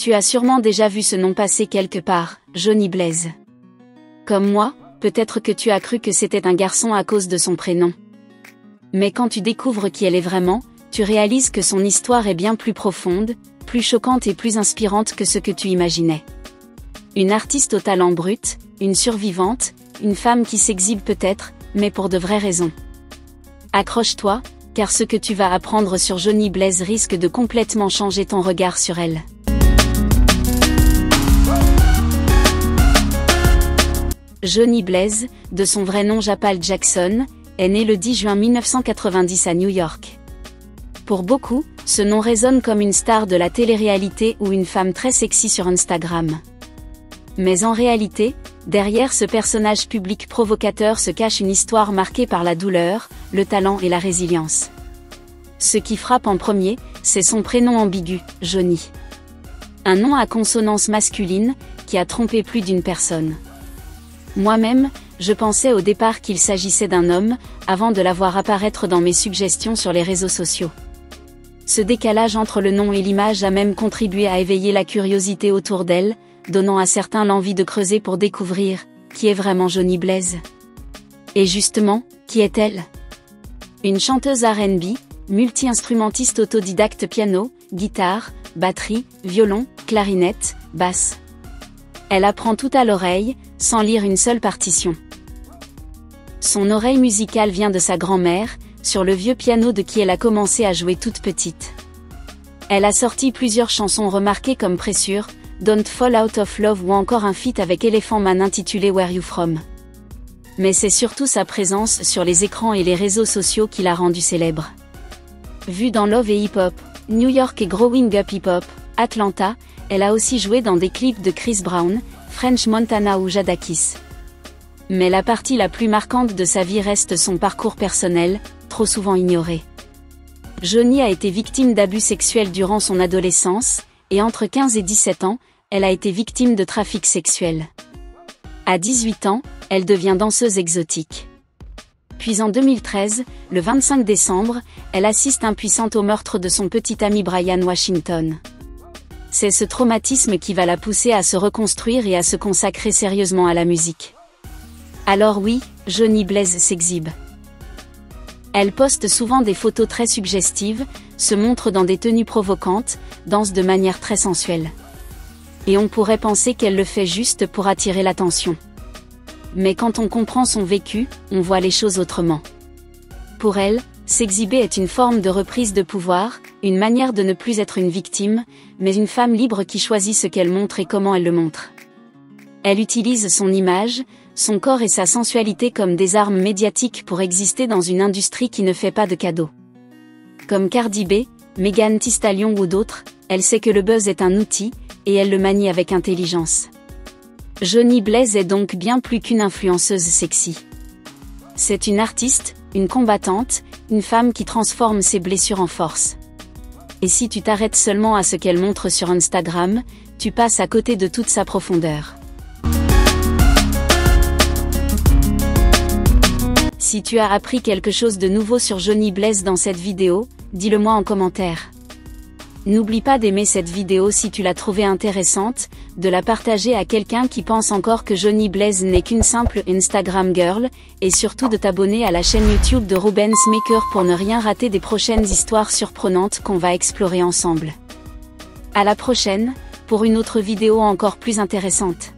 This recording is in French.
Tu as sûrement déjà vu ce nom passer quelque part, Johnny Blaze. Comme moi, peut-être que tu as cru que c'était un garçon à cause de son prénom. Mais quand tu découvres qui elle est vraiment, tu réalises que son histoire est bien plus profonde, plus choquante et plus inspirante que ce que tu imaginais. Une artiste au talent brut, une survivante, une femme qui s'exhibe peut-être, mais pour de vraies raisons. Accroche-toi, car ce que tu vas apprendre sur Johnny Blaze risque de complètement changer ton regard sur elle. Johnny Blaze, de son vrai nom Japal Jackson, est né le 10 juin 1990 à New York. Pour beaucoup, ce nom résonne comme une star de la télé-réalité ou une femme très sexy sur Instagram. Mais en réalité, derrière ce personnage public provocateur se cache une histoire marquée par la douleur, le talent et la résilience. Ce qui frappe en premier, c'est son prénom ambigu, Johnny. Un nom à consonance masculine, qui a trompé plus d'une personne. Moi-même, je pensais au départ qu'il s'agissait d'un homme, avant de la voir apparaître dans mes suggestions sur les réseaux sociaux. Ce décalage entre le nom et l'image a même contribué à éveiller la curiosité autour d'elle, donnant à certains l'envie de creuser pour découvrir qui est vraiment Johnny Blaze. Et justement, qui est-elle? Une chanteuse R&B, multi-instrumentiste autodidacte piano, guitare, batterie, violon, clarinette, basse. Elle apprend tout à l'oreille, sans lire une seule partition. Son oreille musicale vient de sa grand-mère, sur le vieux piano de qui elle a commencé à jouer toute petite. Elle a sorti plusieurs chansons remarquées comme Pressure, Don't Fall Out of Love ou encore un feat avec Elephant Man intitulé Where You From. Mais c'est surtout sa présence sur les écrans et les réseaux sociaux qui l'a rendue célèbre. Vue dans Love et Hip Hop, New York et Growing Up Hip Hop, Atlanta, elle a aussi joué dans des clips de Chris Brown, French Montana ou Jadakiss. Mais la partie la plus marquante de sa vie reste son parcours personnel, trop souvent ignoré. Johnny a été victime d'abus sexuels durant son adolescence, et entre 15 et 17 ans, elle a été victime de trafic sexuel. À 18 ans, elle devient danseuse exotique. Puis en 2013, le 25 décembre, elle assiste impuissante au meurtre de son petit ami Brian Washington. C'est ce traumatisme qui va la pousser à se reconstruire et à se consacrer sérieusement à la musique. Alors oui, Johnny Blaze s'exhibe. Elle poste souvent des photos très suggestives, se montre dans des tenues provocantes, danse de manière très sensuelle. Et on pourrait penser qu'elle le fait juste pour attirer l'attention. Mais quand on comprend son vécu, on voit les choses autrement. Pour elle, s'exhiber est une forme de reprise de pouvoir, une manière de ne plus être une victime, mais une femme libre qui choisit ce qu'elle montre et comment elle le montre. Elle utilise son image, son corps et sa sensualité comme des armes médiatiques pour exister dans une industrie qui ne fait pas de cadeaux. Comme Cardi B, Megan Thee Stallion ou d'autres, elle sait que le buzz est un outil, et elle le manie avec intelligence. Johnny Blaze est donc bien plus qu'une influenceuse sexy. C'est une artiste, une combattante, une femme qui transforme ses blessures en force. Et si tu t'arrêtes seulement à ce qu'elle montre sur Instagram, tu passes à côté de toute sa profondeur. Si tu as appris quelque chose de nouveau sur Johnny Blaze dans cette vidéo, dis-le-moi en commentaire. N'oublie pas d'aimer cette vidéo si tu l'as trouvée intéressante, de la partager à quelqu'un qui pense encore que Johnny Blaze n'est qu'une simple Instagram girl, et surtout de t'abonner à la chaîne YouTube de Rubens Maker pour ne rien rater des prochaines histoires surprenantes qu'on va explorer ensemble. À la prochaine, pour une autre vidéo encore plus intéressante.